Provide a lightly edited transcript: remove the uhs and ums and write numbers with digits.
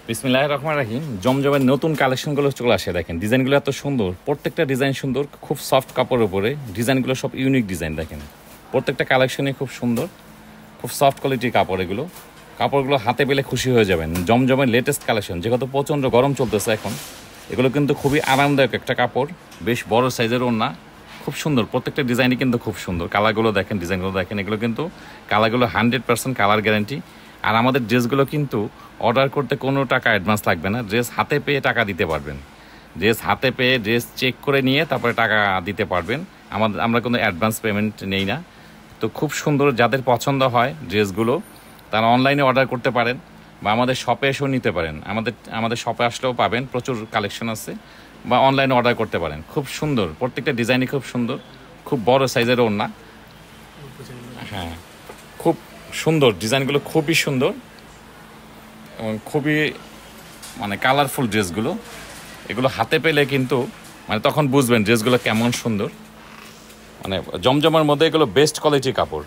বিসমিল্লাহির রহমানির রহিম। জমজমের নতুন কালেকশনগুলো চলে আসে, দেখেন ডিজাইনগুলো এত সুন্দর, প্রত্যেকটা ডিজাইন সুন্দর, খুব সফট কাপড়ের উপরে ডিজাইনগুলো সব ইউনিক ডিজাইন। দেখেন প্রত্যেকটা কালেকশনই খুব সুন্দর, খুব সফট কোয়ালিটির কাপড়। কাপড়গুলো হাতে পেলে খুশি হয়ে যাবেন। জমজমের লেটেস্ট কালেকশন, যেহেতু প্রচণ্ড গরম চলতেছে এখন, এগুলো কিন্তু খুবই আরামদায়ক একটা কাপড়, বেশ বড় সাইজের ওড়না, খুব সুন্দর। প্রত্যেকটা ডিজাইনই কিন্তু খুব সুন্দর। কালারগুলো দেখেন, ডিজাইনগুলো দেখেন, এগুলো কিন্তু কালারগুলো 100% কালার গ্যারান্টি। আর আমাদের ড্রেসগুলো কিন্তু অর্ডার করতে কোনো টাকা অ্যাডভান্স লাগবে না, ড্রেস হাতে পেয়ে টাকা দিতে পারবেন। ড্রেস হাতে পেয়ে ড্রেস চেক করে নিয়ে তারপরে টাকা দিতে পারবেন। আমরা কোনো অ্যাডভান্স পেমেন্ট নেই না। তো খুব সুন্দর, যাদের পছন্দ হয় ড্রেসগুলো তারা অনলাইনে অর্ডার করতে পারেন বা আমাদের শপে এসেও নিতে পারেন। আমাদের শপে আসলেও পাবেন, প্রচুর কালেকশন আছে, বা অনলাইনে অর্ডার করতে পারেন। খুব সুন্দর, প্রত্যেকটা ডিজাইনই খুব সুন্দর, খুব বড় সাইজের ওড়না। হ্যাঁ, খুব সুন্দর ডিজাইনগুলো, খুবই সুন্দর এবং খুবই কালারফুল ড্রেসগুলো। এগুলো হাতে পেলে কিন্তু তখন বুঝবেন ড্রেসগুলো কেমন সুন্দর। জমজমের মধ্যে এগুলো বেস্ট কোয়ালিটির কাপড়।